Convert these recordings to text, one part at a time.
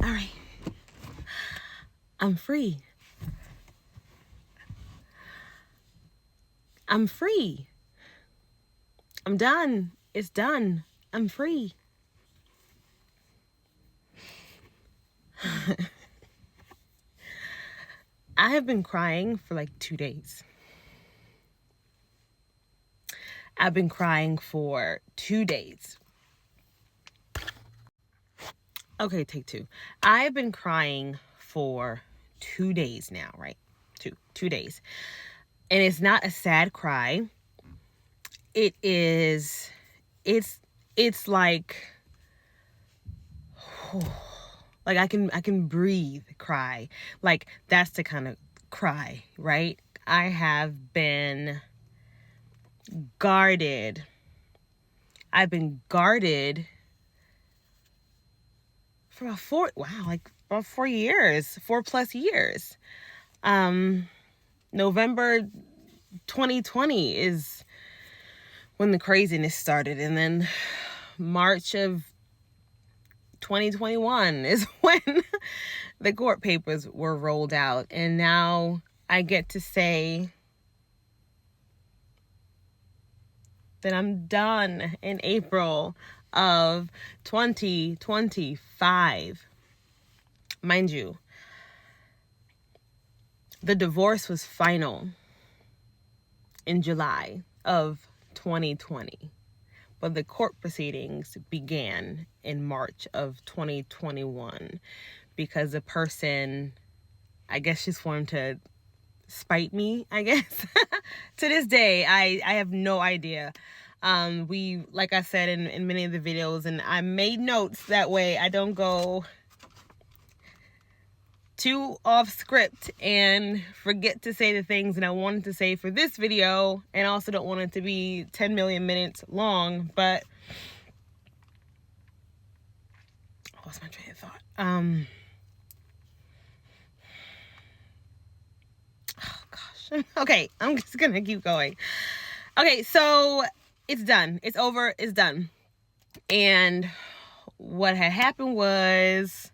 All right. I'm free. I'm free. I'm done. It's done. I'm free. I have been crying for like 2 days. I've been crying for 2 days. Okay, take 2. I've been crying for 2 days now, right? Two days. And it's not a sad cry. It's like like I can breathe cry. Like that's the kind of cry, right? I have been guarded. I've been guarded for about 4 years, 4+ years. November 2020 is when the craziness started, and then March of 2021 is when the court papers were rolled out, and now I get to say that I'm done in April of 2025. Mind you, the divorce was final in July of 2020, but the court proceedings began in March of 2021 because the person, I guess, just wanted to spite me, I guess. To this day, I have no idea. We, like I said in many of the videos, and I made notes that way I don't go too off script and forget to say the things that I wanted to say for this video, and also don't want it to be 10 million minutes long. But I lost my train of thought. Oh gosh. Okay, I'm just gonna keep going. Okay, so it's done. It's over. It's done. And what had happened was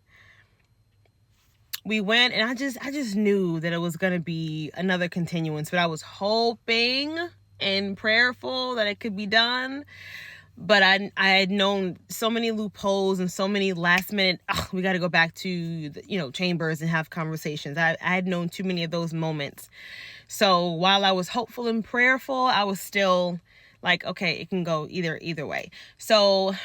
we went, and I just knew that it was going to be another continuance, but I was hoping and prayerful that it could be done. But I had known so many loopholes and so many last minute, we got to go back to the, chambers and have conversations. I had known too many of those moments. So while I was hopeful and prayerful, I was still like, okay, it can go either way. So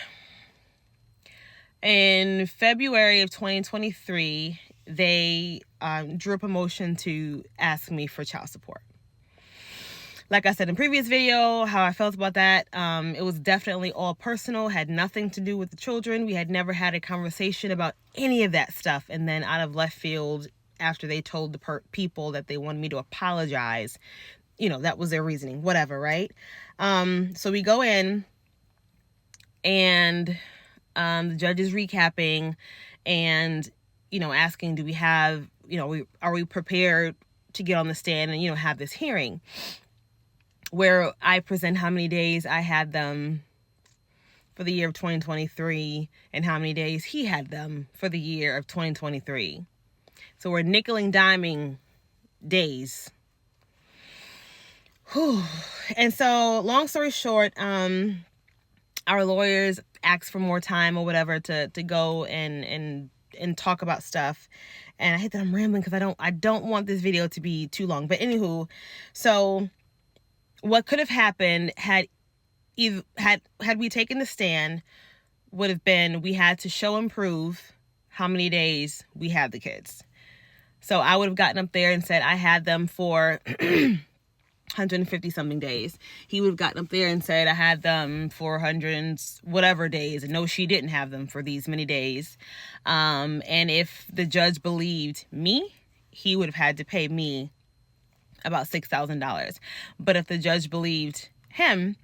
in February of 2023, they drew up a motion to ask me for child support. Like I said in previous video, how I felt about that, it was definitely all personal, had nothing to do with the children. We had never had a conversation about any of that stuff. And then out of left field, after they told the people that they wanted me to apologize, that was their reasoning, whatever, right? So we go in, and the judge is recapping and, asking, do we have, are we prepared to get on the stand and, have this hearing where I present how many days I had them for the year of 2023 and how many days he had them for the year of 2023. So we're nickel and diming days. Whew. And so long story short, our lawyers asked for more time or whatever to go and talk about stuff. And I hate that I'm rambling because I don't want this video to be too long. But anywho, so what could have happened had we taken the stand would have been we had to show and prove how many days we had the kids. So I would have gotten up there and said I had them for 150 something days. He would have gotten up there and said I had them for 100 and whatever days, and no, she didn't have them for these many days. And if the judge believed me, he would have had to pay me about $6,000. But if the judge believed him,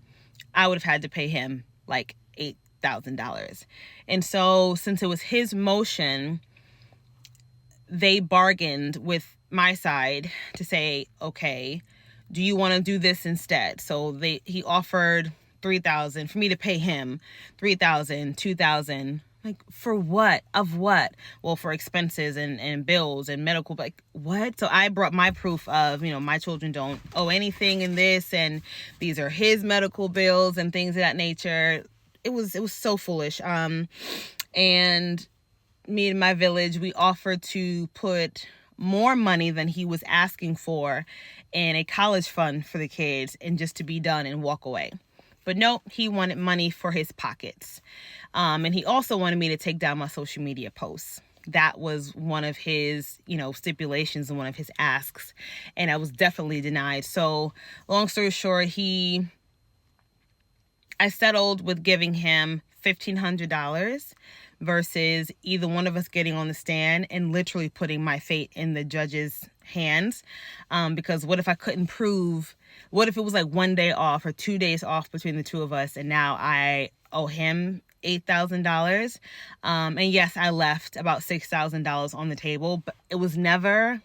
I would have had to pay him like $8,000. And so since it was his motion, they bargained with my side to say, okay, do you want to do this instead? So he offered $3,000 for me to pay him $3,000, $2,000. Like, for what? Of what? Well, for expenses and bills and medical, like, what? So I brought my proof of, my children don't owe anything in this, and these are his medical bills and things of that nature. It was so foolish. And me and my village, we offered to put more money than he was asking for in a college fund for the kids and just to be done and walk away. But no, he wanted money for his pockets. And he also wanted me to take down my social media posts. That was one of his, stipulations and one of his asks. And I was definitely denied. So long story short, I settled with giving him $1,500 versus either one of us getting on the stand and literally putting my fate in the judge's hands. Because what if I couldn't prove, what if it was like 1 day off or 2 days off between the two of us, and now I owe him $8,000. And yes, I left about $6,000 on the table, but it was never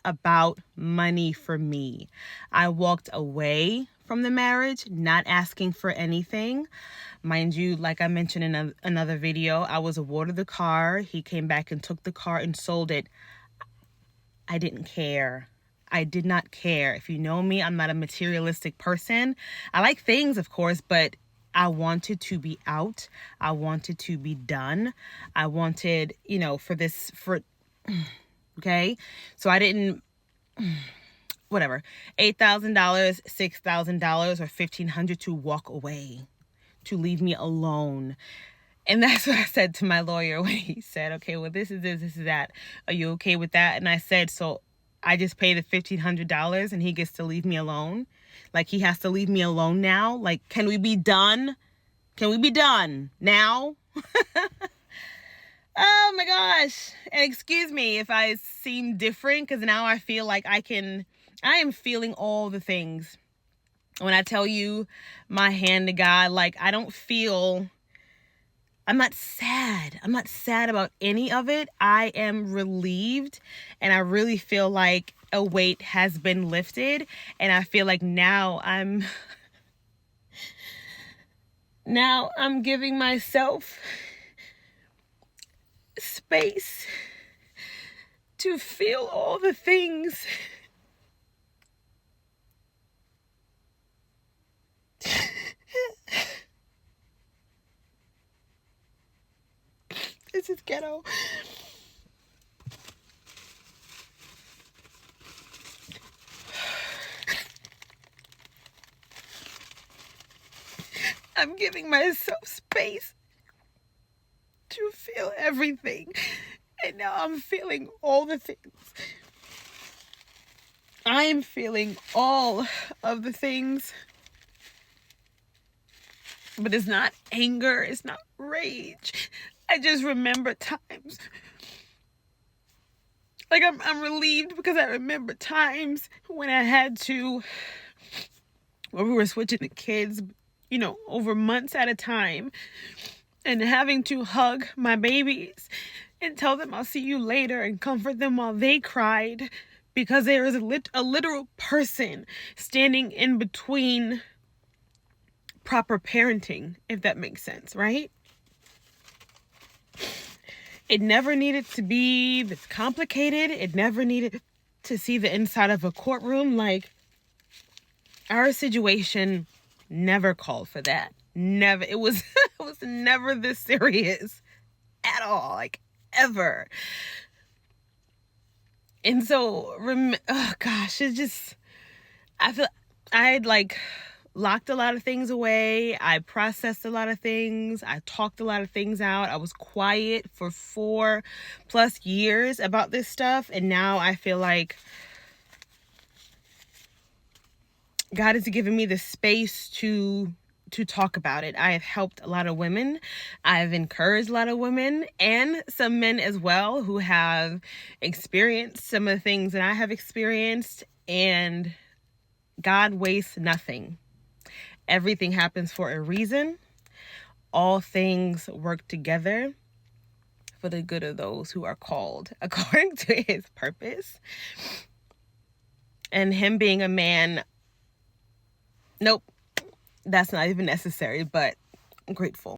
about money for me. I walked away from the marriage, not asking for anything. Mind you, like I mentioned in another video, I was awarded the car. He came back and took the car and sold it. I didn't care. I did not care. If you know me, I'm not a materialistic person. I like things, of course, but I wanted to be out. I wanted to be done. I wanted, okay? So I didn't, whatever, $8,000, $6,000, or $1,500 to walk away, to leave me alone. And that's what I said to my lawyer when he said, okay, well, this is this, this is that. Are you okay with that? And I said, so I just pay the $1,500 and he gets to leave me alone? Like, he has to leave me alone now? Like, can we be done? Can we be done now? Oh my gosh. And excuse me if I seem different, because now I feel like I am feeling all the things. When I tell you my hand to God, like, I'm not sad. I'm not sad about any of it. I am relieved, and I really feel like a weight has been lifted, and I feel like now I'm giving myself space to feel all the things. This is ghetto. I'm giving myself space to feel everything. And now I'm feeling all the things. I am feeling all of the things. But it's not anger. It's not rage. I just remember times. Like, I'm relieved because I remember times when I had to, when we were switching the kids, over months at a time, and having to hug my babies and tell them I'll see you later and comfort them while they cried, because there is a literal person standing in between proper parenting, if that makes sense, right? It never needed to be this complicated. It never needed to see the inside of a courtroom. Like, our situation never called for that. Never. It was it was never this serious at all, like, ever. And so, oh gosh, it's just, I feel I had locked a lot of things away. I processed a lot of things. I talked a lot of things out. I was quiet for 4+ years about this stuff. And now I feel like God has given me the space to talk about it. I have helped a lot of women. I've encouraged a lot of women and some men as well who have experienced some of the things that I have experienced. And God wastes nothing. Everything happens for a reason. All things work together for the good of those who are called according to his purpose. And him being a man, nope, that's not even necessary, but I'm grateful.